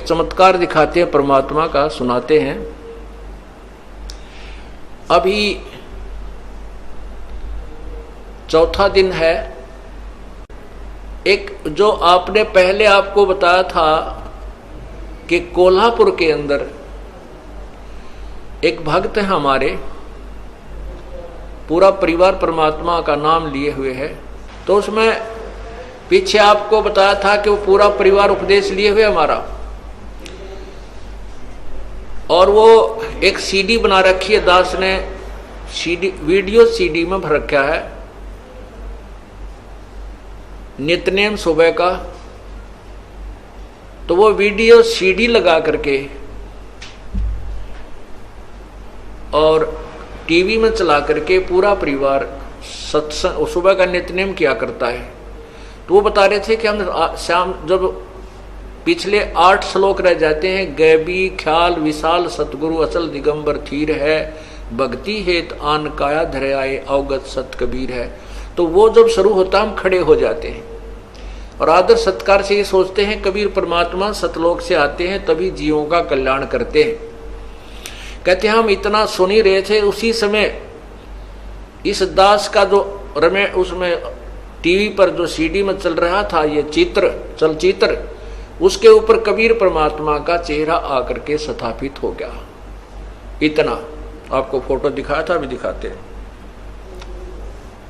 चमत्कार दिखाते हैं, परमात्मा का सुनाते हैं। अभी चौथा दिन है। एक जो आपने पहले आपको बताया था कि कोल्हापुर के अंदर एक भक्त है हमारे, पूरा परिवार परमात्मा का नाम लिए हुए है। तो उसमें पीछे आपको बताया था कि वो पूरा परिवार उपदेश लिए हुए हमारा, और वो एक सीडी बना रखी है, दास ने सीडी, वीडियो सीडी में भर रखा है, नित्यनेम सुबह का। तो वो वीडियो सीडी लगा करके और टीवी में चला करके पूरा परिवार सत्संग सुबह का नित्यनेम किया करता है। तो वो बता रहे थे कि हम शाम जब पिछले 8 श्लोक रह जाते हैं, गैबी ख्याल विशाल सतगुरु अचल दिगंबर थीर है, भक्ति हेत आन काया धरयाए अवगत सत कबीर है। तो वो जब शुरू होता हम खड़े हो जाते हैं और आदर सत्कार से ये सोचते हैं कबीर परमात्मा सतलोक से आते हैं तभी जीवों का कल्याण करते हैं। कहते हैं हम इतना सुन ही रहे थे, उसी समय इस दास का जो उसमें टीवी पर जो सीडी में चल रहा था ये चलचित्र, उसके ऊपर कबीर परमात्मा का चेहरा आकर के स्थापित हो गया। इतना आपको फोटो दिखाया था, अभी दिखाते हैं।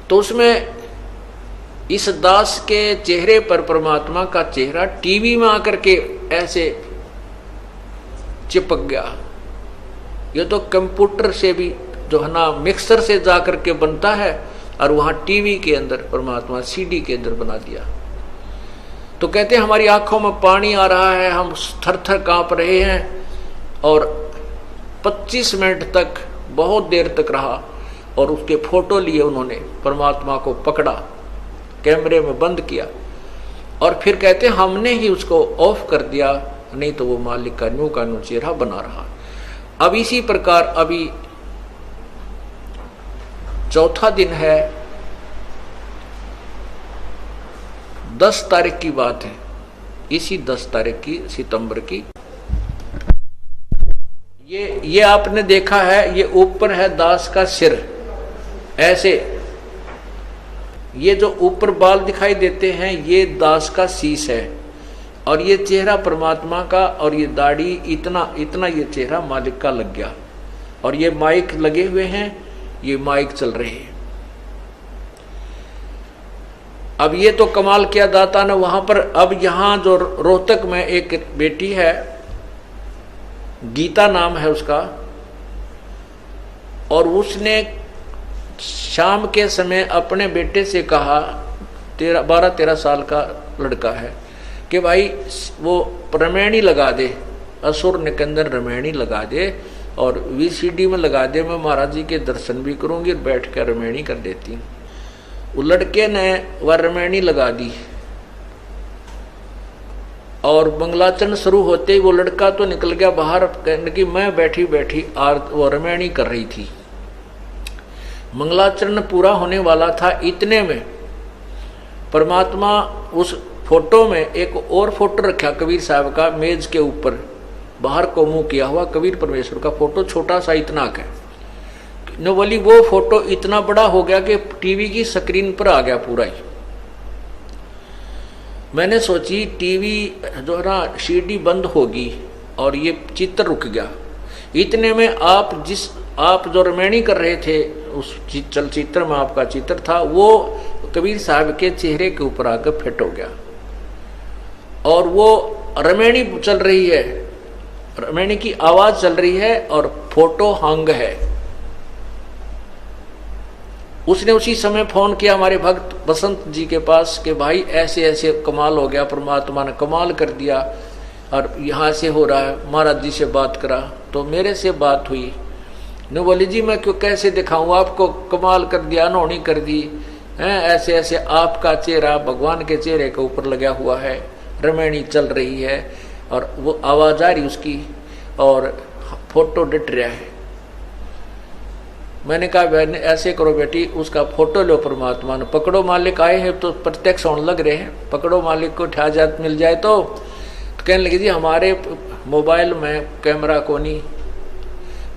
तो उसमें इस दास के चेहरे पर परमात्मा का चेहरा टीवी में आकर के ऐसे चिपक गया। ये तो कंप्यूटर से भी जो है ना मिक्सर से जाकर के बनता है, और वहां टीवी के अंदर परमात्मा सीडी के अंदर बना दिया। तो कहते हैं हमारी आंखों में पानी आ रहा है, हम थर थर कांप रहे हैं। और 25 मिनट तक बहुत देर तक रहा और उसके फोटो लिए उन्होंने, परमात्मा को पकड़ा, कैमरे में बंद किया, और फिर कहते हैं हमने ही उसको ऑफ कर दिया, नहीं तो वो मालिक का न्यू का न्यू चेहरा बना रहा। अब इसी प्रकार अभी चौथा दिन है, 10 तारीख की बात है, इसी 10 तारीख की सितंबर की। ये आपने देखा है, ये ऊपर है दास का सिर ऐसे, ये जो ऊपर बाल दिखाई देते हैं ये दास का शीश है, और ये चेहरा परमात्मा का, और ये दाढ़ी इतना ये चेहरा मालिक का लग गया। और ये माइक लगे हुए हैं, ये माइक चल रहे हैं। अब ये तो कमाल किया दाता ने वहां पर। अब यहां जो रोहतक में एक बेटी है, गीता नाम है उसका, और उसने शाम के समय अपने बेटे से कहा, 12-13 साल का लड़का है, कि भाई वो रमैनी लगा दे, असुर निकंदन रमैनी लगा दे, और वीसीडी में लगा दे, मैं महाराज जी के दर्शन भी करूंगी और बैठ कर रमैनी कर देती हूँ। वो लड़के ने वह रमैनी लगा दी, और मंगलाचरण शुरू होते ही वो लड़का तो निकल गया बाहर, कहने की मैं बैठी बैठी वो रमैनी कर रही थी। मंगलाचरण पूरा होने वाला था, इतने में परमात्मा उस फोटो में एक और फोटो रखा कबीर साहब का, मेज के ऊपर बाहर को मुंह किया हुआ कबीर परमेश्वर का फोटो, छोटा सा इतना का। न बोली वो फोटो इतना बड़ा हो गया कि टीवी की स्क्रीन पर आ गया पूरा ही। मैंने सोची टीवी जो है ना सीडी बंद होगी और ये चित्र रुक गया। इतने में आप जो रमैनी कर रहे थे उस चलचित्र में आपका चित्र था, वो कबीर साहब के चेहरे के ऊपर आकर फिट हो गया, और वो रमैनी चल रही है, रमैनी की आवाज चल रही है और फोटो हंग है। उसने उसी समय फोन किया हमारे भक्त बसंत जी के पास कि भाई ऐसे ऐसे कमाल हो गया, परमात्मा ने कमाल कर दिया और यहाँ से हो रहा है। महाराज जी से बात करा तो मेरे से बात हुई, ने बोली जी मैं क्यों कैसे दिखाऊं आपको, कमाल कर दिया, अनहोनी कर दी हैं, ऐसे ऐसे आपका चेहरा भगवान के चेहरे के ऊपर लगा हुआ है, रमैनी चल रही है और वो आवाज आ रही उसकी और फोटो डट रहा है। मैंने कहा बहन ऐसे करो बेटी, उसका फोटो लो, परमात्मा ने पकड़ो, मालिक आए हैं तो प्रत्यक्ष होने लग रहे हैं, पकड़ो मालिक को, ठा जात मिल जाए तो तो कहने लगी जी हमारे मोबाइल में कैमरा को नहीं।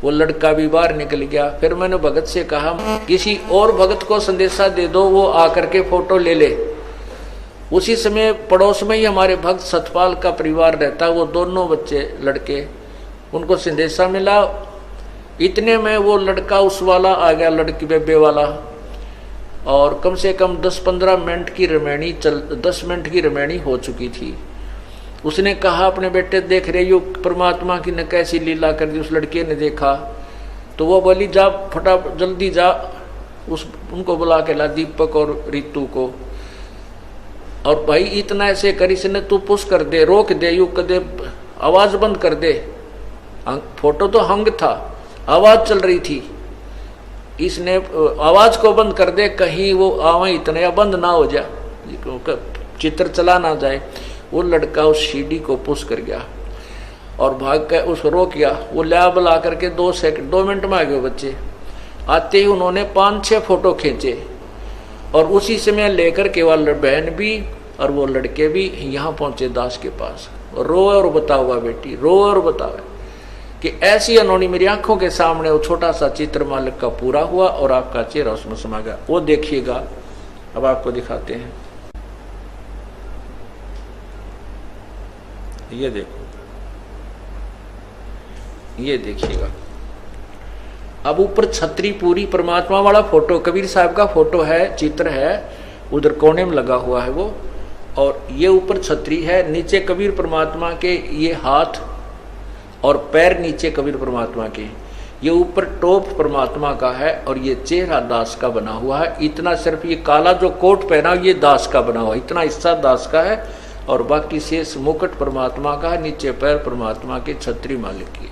वो लड़का भी बाहर निकल गया। फिर मैंने भगत से कहा किसी और भगत को संदेशा दे दो, वो आकर के फोटो ले ले। उसी समय पड़ोस में ही हमारे भक्त सतपाल का परिवार रहता, वो दोनों बच्चे लड़के, उनको संदेशा मिला। इतने में वो लड़का उस वाला आ गया, लड़की बेबे वाला, और कम से कम 10-15 मिनट की रमैनी 10 मिनट की रमैनी हो चुकी थी। उसने कहा अपने बेटे देख रहे हो परमात्मा की ने कैसी लीला कर दी। उस लड़के ने देखा तो वो बोली जा फटा जल्दी जा, उनको बुला के ला, दीपक और रीतू को। और भाई इतना ऐसे कर, इसने तू पुश कर दे, रोक दे, यू कर दे, आवाज बंद कर दे। फोटो तो हंग था, आवाज चल रही थी, इसने आवाज को बंद कर दे, कहीं वो आवा इतना या बंद ना हो जाए, चित्र चला ना जाए। वो लड़का उस सीढ़ी को पुश कर गया और भाग कर उसको रोक गया। वो ला बुला करके 2 मिनट में आ गए बच्चे। आते ही उन्होंने 5-6 फोटो खींचे और उसी समय लेकर के वाले बहन भी और वो लड़के भी यहाँ पहुंचे दास के पास। रो और बता हुआ बेटी, रो और बता कि ऐसी अनोनी मेरी आंखों के सामने वो छोटा सा चित्र मालिक का पूरा हुआ और आपका चेहरा उसमें समा गया। वो देखिएगा, अब आपको दिखाते हैं, ये देखो, ये देखिएगा। अब ऊपर छतरी पूरी परमात्मा वाला फोटो, कबीर साहब का फोटो है, चित्र है, उधर कोने में लगा हुआ है वो, और ये ऊपर छतरी है, नीचे कबीर परमात्मा के ये हाथ और पैर नीचे कबीर परमात्मा के, ये ऊपर टोप परमात्मा का है और ये चेहरा दास का बना हुआ है। इतना सिर्फ ये काला जो कोट पहना ये दास का बना हुआ है, इतना हिस्सा दास का है और बाकी शेष मुकुट परमात्मा का है, नीचे पैर परमात्मा के, छतरी मालिक की।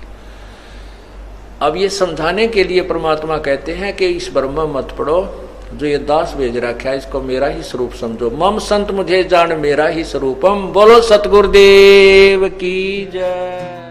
अब ये समझाने के लिए परमात्मा कहते हैं कि इस ब्रह्म मत पढ़ो, जो ये दास भेज रखा है इसको मेरा ही स्वरूप समझो। मम संत मुझे जान मेरा ही स्वरूपम। बोलो सतगुरुदेव की जय।